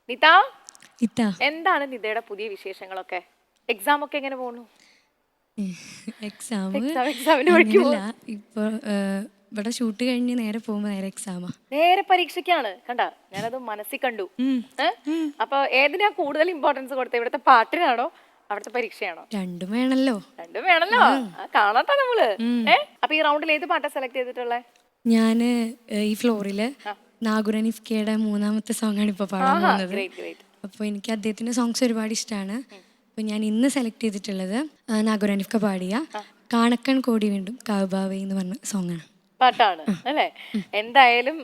നിത, ഇത്ത എന്താണ് നിതയുടെ പുതിയ വിശേഷങ്ങളൊക്കെ? എക്സാം ഒക്കെ എങ്ങനെ പോകുന്നു? എക്സാമിന്റെ വഴിക്ക് ഇപ്പൊ ഇവിടെ ഷൂട്ട് കഴിഞ്ഞ് നേരെ പോകുമ്പോ നേരെ എക്സാമാ. നേരെ പരീക്ഷയ്ക്കാണ്. കണ്ട, ഞാനത് മനസ്സിൽ കണ്ടു. അപ്പൊ ഏതിനാ കൂടുതൽ ഇമ്പോർട്ടൻസ് കൊടുത്തത്? ഇവിടുത്തെ പാട്ടിനാണോ അവിടുത്തെ പരീക്ഷയാണോ? രണ്ടും വേണല്ലോ. രണ്ടും വേണല്ലോ. കാണാട്ടോ നമ്മള്. അപ്പൊ ഈ റൗണ്ടിൽ ഏത് പാട്ടാ സെലക്ട് ചെയ്തിട്ടുള്ളത്? ഞാന് ഈ ഫ്ലോറില് നാഗുറനിഫ്കയുടെ 3ാമത്തെ സോങ് ആണ് ഇപ്പൊ പാടാൻ പോകുന്നത്. അപ്പൊ എനിക്ക് അദ്ദേഹത്തിന്റെ സോങ്സ് ഒരുപാട് ഇഷ്ടമാണ്. അപ്പൊ ഞാൻ ഇന്ന് സെലക്ട് ചെയ്തിട്ടുള്ളത് നാഗുറനിഫ്ക പാടിയ കാണക്കൺ കോടി വീണ്ടും കാവ്ബാവേ എന്ന് പറഞ്ഞ സോങ് ആണ്. പാട്ടാണ് അല്ലേ? എന്തായാലും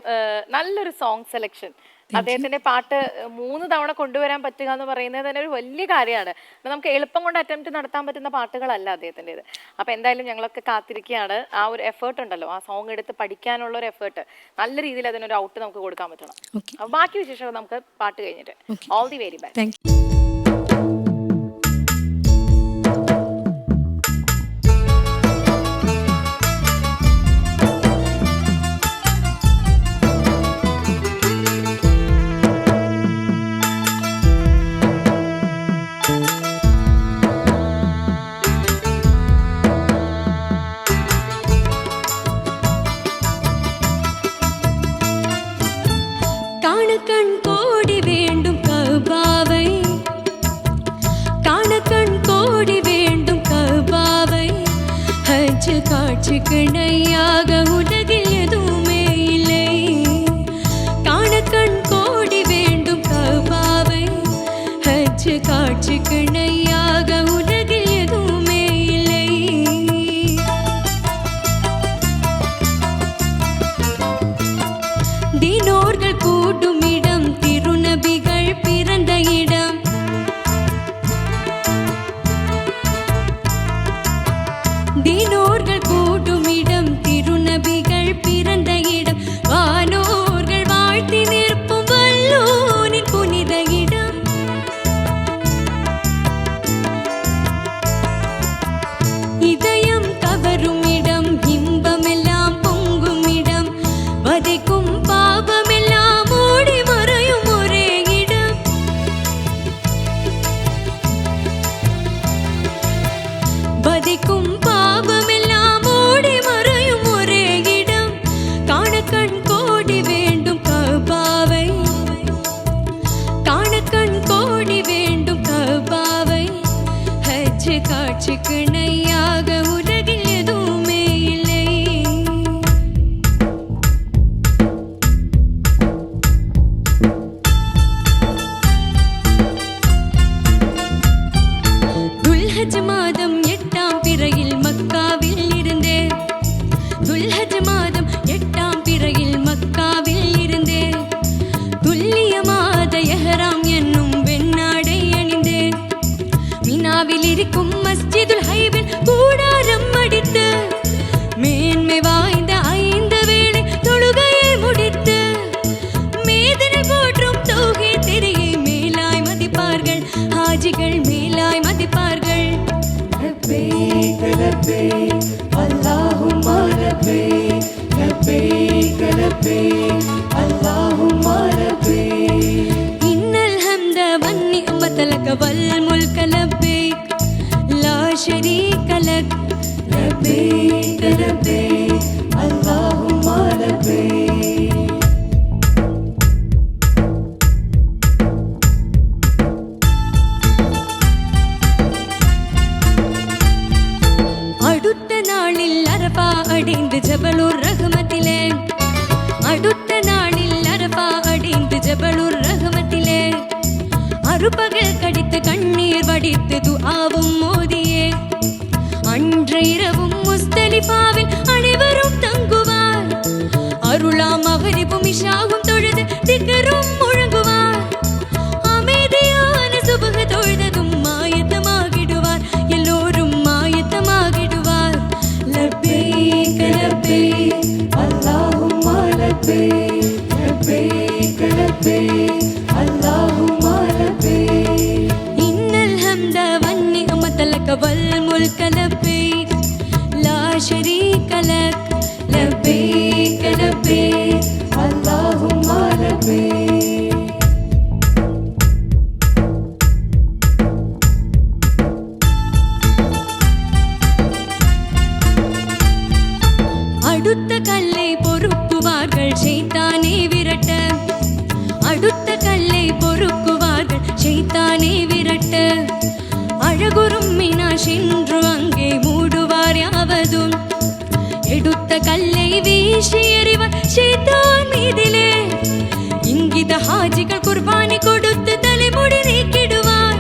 നല്ലൊരു സോങ് സെലക്ഷൻ. അദ്ദേഹത്തിന്റെ പാട്ട് 3 തവണ കൊണ്ടുവരാൻ പറ്റുക എന്ന് പറയുന്നത് തന്നെ ഒരു വലിയ കാര്യമാണ്. നമുക്ക് എളുപ്പം കൊണ്ട് അറ്റംപ്റ്റ് നടത്താൻ പറ്റുന്ന പാട്ടുകളല്ല അദ്ദേഹത്തിൻ്റെത്. അപ്പൊ എന്തായാലും ഞങ്ങളൊക്കെ കാത്തിരിക്കുകയാണ്. ആ ഒരു എഫേർട്ട് ഉണ്ടല്ലോ, ആ സോങ് എടുത്ത് പഠിക്കാനുള്ള ഒരു എഫേർട്ട്, നല്ല രീതിയിൽ അതിനൊരു ഔട്ട് നമുക്ക് കൊടുക്കാൻ പറ്റണം. അപ്പൊ ബാക്കി വിശേഷം നമുക്ക് പാട്ട് കഴിഞ്ഞിട്ട്. All the very best. കാണക്കண் கோடி வேண்டும் கௌபாவை, കാണക്കண் கோடி வேண்டும் கௌபாவை, ஹஜ் காட்சிக்கு இணையாக உலகில் எதுவுமே இல்லை. കാണക്കண் கோடி வேண்டும் கௌபாவை, ஹஜ் காட்சிக்கு இணையாக உலகில் எதுவுமே இல்லை. தினோர்கள் கூடும் இடம், திருநபிகள் பிறந்த இடம். தினோர்கள் கூடும் இடம், திருநபிகள் பிறந்த இடம். வானோர்கள் வாழ்த்தி நிற்பும் வல்லோனின் புனித இடம். இதயம் கவரும் இடம், இன்பமெல்லாம் பொங்கும் இடம். வதைக்கும் பாபமெல்லாம் ஓடி மறையும் ஒரே இடம். வதைக்கும் பாபமெல்லாம் ஓடி மறையும் ஒரே இடம். കാണക്കண் கோடி வேண்டும் கௌபாவை, കാണക്കண் கோடி வேண்டும் கௌபாவை, ஹஜ் காட்சிக்கு இணையாக உலகில் எதுவுமே இல்லை. துல்ஹஜ் மாதம் 8ஆம் பிறையில் மக்காவில் இருந்தேன். துல்ஹஜ் மாதம் 8ஆம் பிறையில் மக்காவில் இருந்தேன். துல்லியமாத எஹ்ராம் என்னும் வெண்ணாடை அணிந்தேன். மினாவில் இருக்கும் மஸ்ஜிதுல் ஹைபில் கூடாரம் அடித்து மேன்மை வாய்ந்த 5 வேளை தொழுகையை முடித்து மேதினை போற்றும் தௌஹீத் திரையை மேலாய் மதிப்பார்கள், ஹாஜிகள் மேலாய் மதிப்பார்கள். லப்பைக் லப்பைக் அல்லாஹும்ம லப்பைக், லப்பைக் லப்பைக் அல்லாஹும்ம லப்பைக். இன்னல் ஹம்த வன் நிஅமத லக வல் முல்க லப்பைக், லா ஷரீக லக். லப்பைக் லப்பைக் அல்லாஹும்ம லப்பைக். அடுத்த நாளில் அரபா அடைந்து ஜபலுர் ரஹ்மத்திலே, அடுத்த நாளில் அரபா அடைந்து ஜபலுர் ரஹ்மத்திலே, அறுபகல் கடித்து கண்ணீர் வடித்து துஆவும் மோதியே அன்று இரவும் முஸ்தலிஃபாவில் அனைவரும் தங்குவார். அருளாம் மகரிபும் இஷாவும் தொழுது திக்ரும் முழங்குவார். அமைதியான சுபஹ் தொழுததும் மாயத்தமாகிடுவார், எல்லோரும் மாயத்தமாகிடுவார். லப்பைக் லப்பைக் அல்லாஹும்ம லப்பைக், லப்பைக் லப்பைக் அல்லாஹும்ம லப்பைக். இன்னல் ஹம்த வன் நிஅமத லக வல் முல்க லப்பைக், லா ஷரீக லக். லப்பைக் லப்பைக் அல்லாஹும்ம லப்பைக். அடுத்த கல்லை பொறுக்குவார்கள் ஷைத்தானே விரட்ட, அடுத்த கல்லை பொறுக்குவார்கள் ஷைத்தானே விரட்ட. அழகுறும் மீனா சென்று அங்கே மூடுவார் யாவதும், எடுத்த கல்லை வீசி எறிவார் ஷைத்தான் மீதிலே. இங்கித ஹாஜிகள் குர்பானி கொடுத்து தலைமுடி நீக்கிடுவார்,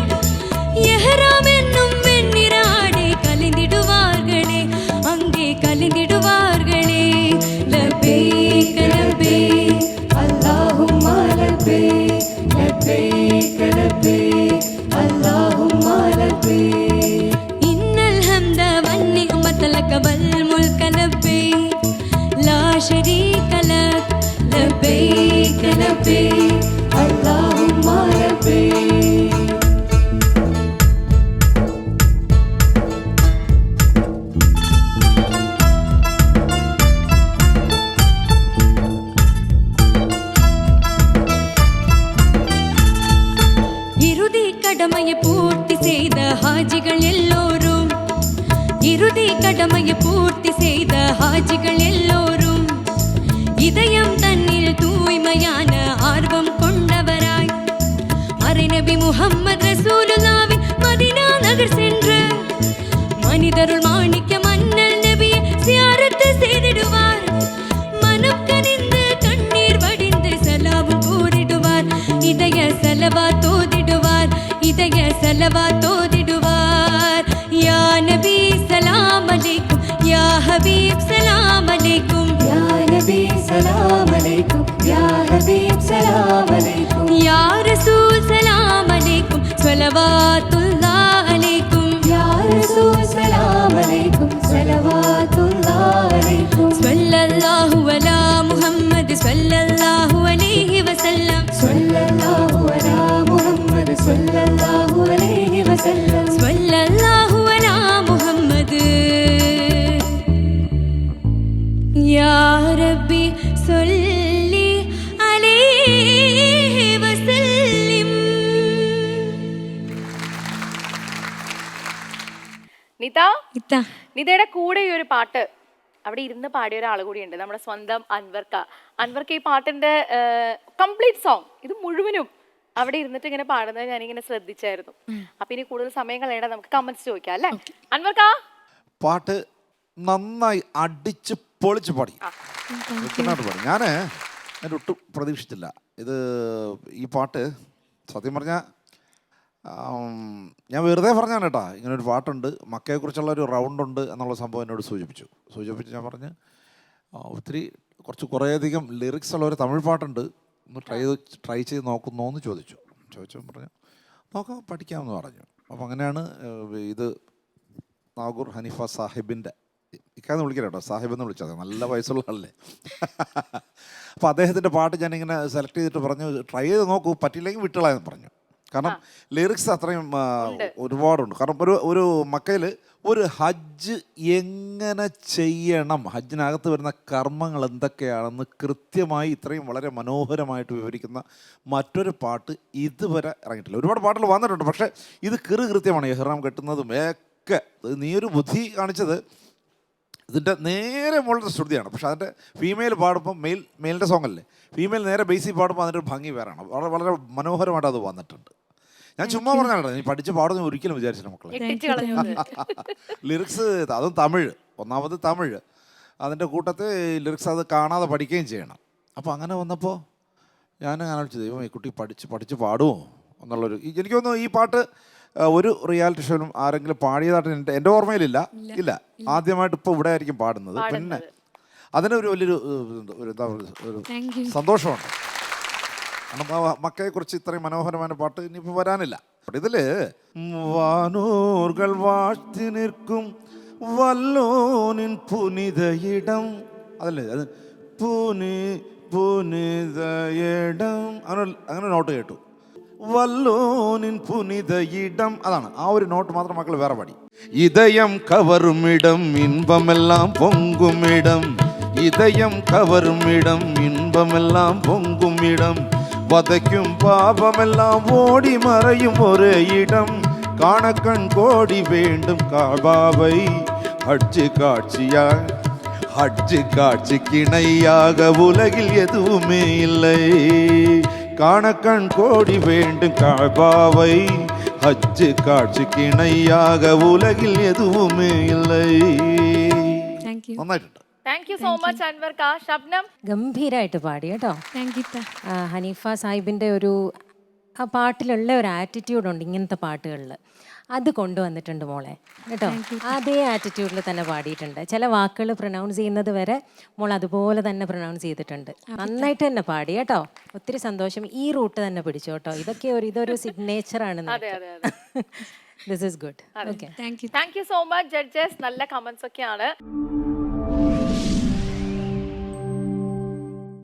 எஹ்ராம் என்னும் வெண்ணிற ஆடை கலைந்திடுவார்களே, அங்கே கலைந்திடுவார்களே. லப்பைக் லப்பைக் அல்லாஹும்ம லப்பைக், லப்பைக் லப்பைக் அல்லாஹும்ம லப்பைக். இன்னல் ஹம்த வன்னிஅமத லக வல் முல்க லப்பைக், லா ஷரீக லக். லப்பைக் லப்பைக் அல்லாஹும்ம லப்பைக். இறுதி கடமையை பூர்த்தி செய்த ஹாஜிகள் எல்லோரும், இறுதி கடமையை பூர்த்தி செய்த ஹாஜிகள் எல்லோரும் இதயம் தன்னில் தூய்மையான ஆர்வம் கொண்டவராய் அரை நபி முஹம்மது ரசூலுல்லாஹ்வின் மதீனா நகர் சென்ற மனிதருள் மாணிக்க மன்னல் நபியை சியாரத்து செய்திடுவார். மனம் கனிந்து கண்ணீர் வடிந்து சலாமும் கூறிடுவார், இதய செலவா தோதிடுவார், இதய செலவா தோதிடுவார். யா நபி சலாம் அலைக்கும், யா ஹபீப் சலாம் அலைக்கும், யா நபி சலாம் அலைக்கும், யா ஹபீப் சலாம் அலைக்கும், யா ரசூல் சலாம் அலைக்கும், ஸலவாத்துல்லாஹ் அலைக்கும், யா ரசூல் சலாம் அலைக்கும், ஸலவாத்துல்லாஹ் அலைக்கும். ஸல்லல்லாஹு அலா முஹம்மது ஸல்லல்லாஹு அலைஹி வஸல்லம், ஸல்லல்லாஹு அலா முஹம்மது ஸல்லல்லாஹு அலைஹி வஸல்லம், ஸல்லல்லாஹு அலா முஹம்மது. யா ரப்பி சொல்லி அலைஹி வஸல்லிம். നിത നിതയുടെ കൂടെ ഈ ഒരു പാട്ട് അവിടെ ഇരുന്ന് പാടിയ ഒരാൾ കൂടിയുണ്ട്, നമ്മുടെ സ്വന്തം അൻവർക്ക. അൻവർക്ക ഈ പാട്ടിന്റെ കംപ്ലീറ്റ് സോങ് ഇത് മുഴുവനും അവിടെ ഇരുന്നിട്ട് ഇങ്ങനെ പാടുന്നത് ഞാനിങ്ങനെ ശ്രദ്ധിച്ചായിരുന്നു. അപ്പൊ ഇനി കൂടുതൽ സമയം കളയണ്ട, നമുക്ക് കമന്റ്സ് ചോദിക്കാം അല്ലേ അൻവർക്ക? പാട്ട് നന്നായി അടിച്ച് പൊളിച്ച് പാടി, പാടി. ഞാൻ ഒട്ടും പ്രതീക്ഷിച്ചില്ല ഇത്. ഈ പാട്ട് സത്യം പറഞ്ഞാൽ ഞാൻ വെറുതെ പറഞ്ഞാണ് കേട്ടോ, ഇങ്ങനൊരു പാട്ടുണ്ട്, മക്കയെക്കുറിച്ചുള്ള ഒരു റൗണ്ട് ഉണ്ട് എന്നുള്ള സംഭവം എന്നോട് സൂചിപ്പിച്ച് ഞാൻ പറഞ്ഞ് ഒത്തിരി കുറേയധികം ലിറിക്സ് ഉള്ള ഒരു തമിഴ് പാട്ടുണ്ട്, ഒന്ന് ട്രൈ ചെയ്ത് നോക്കുന്നോ എന്ന് ചോദിച്ചു പറഞ്ഞു നോക്കാം, പഠിക്കാമെന്ന് പറഞ്ഞു. അപ്പോൾ അങ്ങനെയാണ് ഇത് നാഗൂർ ഹനീഫ സാഹിബിൻ്റെ, ഇക്കാന്ന് വിളിക്കാം കേട്ടോ, സാഹിബ് എന്ന് വിളിച്ചാൽ നല്ല വയസ്സുള്ള ആളല്ലേ. അപ്പോൾ അദ്ദേഹത്തിൻ്റെ പാട്ട് ഞാനിങ്ങനെ സെലക്ട് ചെയ്തിട്ട് പറഞ്ഞു ട്രൈ ചെയ്ത് നോക്കൂ, പറ്റില്ലെങ്കിൽ വിട്ടുകളായെന്ന് പറഞ്ഞു. കാരണം ലിറിക്സ് അത്രയും ഒരുപാടുണ്ട്. കാരണം ഒരു മക്കയിൽ ഒരു ഹജ്ജ് എങ്ങനെ ചെയ്യണം, ഹജ്ജിനകത്ത് വരുന്ന കർമ്മങ്ങൾ എന്തൊക്കെയാണെന്ന് കൃത്യമായി ഇത്രയും വളരെ മനോഹരമായിട്ട് വിവരിക്കുന്ന മറ്റൊരു പാട്ട് ഇതുവരെ ഇറങ്ങിയിട്ടില്ല. ഒരുപാട് പാട്ടുകൾ വന്നിട്ടുണ്ട്, പക്ഷേ ഇത് കൃത്യമാണ്. ഇഹ്റാം കെട്ടുന്നതും ഒക്കെ നീ ഒരു ബുദ്ധി കാണിച്ചത് ഇതിൻ്റെ നേരെ മുകളിലത്തെ ശ്രുതിയാണ്. പക്ഷേ അതിൻ്റെ ഫീമെയിൽ പാടുമ്പോൾ മെയിലിൻ്റെ സോങ് അല്ലേ, ഫീമെയിൽ നേരെ ബേസിക് പാടുമ്പോൾ അതിൻ്റെ ഒരു ഭംഗി വേറെയാണ്. വളരെ വളരെ മനോഹരമായിട്ട് അത് വന്നിട്ടുണ്ട്. ഞാൻ ചുമ്മാ പറഞ്ഞാണ്, നീ പഠിച്ച് പാടുന്ന ഒരിക്കലും വിചാരിച്ചില്ല മക്കളെ. ലിറിക്സ് അതും തമിഴ്, ഒന്നാമത് തമിഴ്, അതിൻ്റെ കൂട്ടത്തിൽ ലിറിക്സ് അത് കാണാതെ പഠിക്കുകയും ചെയ്യണം. അപ്പോൾ അങ്ങനെ വന്നപ്പോൾ ഞാൻ ആലോചിച്ചത് ദൈവം ഈ കുട്ടി പഠിച്ച് പാടുമോ എന്നുള്ളൊരു. എനിക്ക് തോന്നുന്നു ഈ പാട്ട് ഒരു റിയാലിറ്റി ഷോയിലും ആരെങ്കിലും പാടിയതായിട്ട് എൻ്റെ ഓർമ്മയിലില്ല. ഇല്ല, ആദ്യമായിട്ട് ഇപ്പോൾ ഇവിടെ ആയിരിക്കും പാടുന്നത്. പിന്നെ അതിനൊരു വലിയൊരു എന്താ ഒരു സന്തോഷമുണ്ട്. കാരണം മക്കയെക്കുറിച്ച് ഇത്രയും മനോഹരമായ പാട്ട് ഇനിയിപ്പോൾ വരാനില്ല. ഇതിൽ വാനൂർകൾ വാഴ്ത്തി നിൽക്കും വല്ലോനിൻ പുനിത ഇടം, അതല്ലേ അത് പുനിത ഇടം, അങ്ങനെ നോട്ട് കേട്ടു. വല്ലോനിൻ പുനിത ഇടം, അതാണ് ആ ഒരു നോട്ട് മാത്രം മക്കൾ വേറെ പാടി. ഇതയം കവറുമിടം ഇൻപമെല്ലാം പൊങ്കുമിടം, ഇതയം കവറുമിടം ഇൻപമെല്ലാം പൊങ്കുമിടം, വതയ്ക്കും പാപമെല്ലാം ഓടി മറയും ഒരേ ഇടം, കാണക്കൺ കോടി വേണ്ടും കാബാവൈ ഹജ്ജ് കാഴ്ചയായി ஹஜ்ஜு காட்சிக்கு இணையாக உலகில் எதுவுமே இல்லை. காண கண் கோடி வேண்டும் கஅபாவை, ஹஜ்ஜு காட்சிக்கு இணையாக ഉലകിൽ എതുവുമേ இல்லை. Thank you. നന്നായിട്ടുണ്ട്. Thank you so much Anwar കാ. ഷബ്നം ഗംഭീരമായിട്ട് പാടി കേട്ടോ. Thank you. ഹനീഫ സാഹിബിൻ്റെ ഒരു ആ പാട്ടിലുള്ള ഒരു ആറ്റിറ്റ്യൂഡുണ്ട് ഇങ്ങനത്തെ പാട്ടുകളിൽ, അത് കൊണ്ടുവന്നിട്ടുണ്ട് മോളെ കേട്ടോ. അതേ ആറ്റിറ്റ്യൂഡിൽ തന്നെ പാടിയിട്ടുണ്ട്. ചില വാക്കുകൾ പ്രൊനൗൺസ് ചെയ്യുന്നത് വരെ മോൾ അതുപോലെ തന്നെ പ്രൊനൗൺസ് ചെയ്തിട്ടുണ്ട്. നന്നായിട്ട് തന്നെ പാടി കേട്ടോ. ഒത്തിരി സന്തോഷം. ഈ റൂട്ട് തന്നെ പിടിച്ചു കേട്ടോ. ഇതൊരു സിഗ്നേച്ചറാണ്. This is good. Okay, thank you. Thank you so much judges. നല്ല കമന്റ്സ് ഒക്കെയാണ്.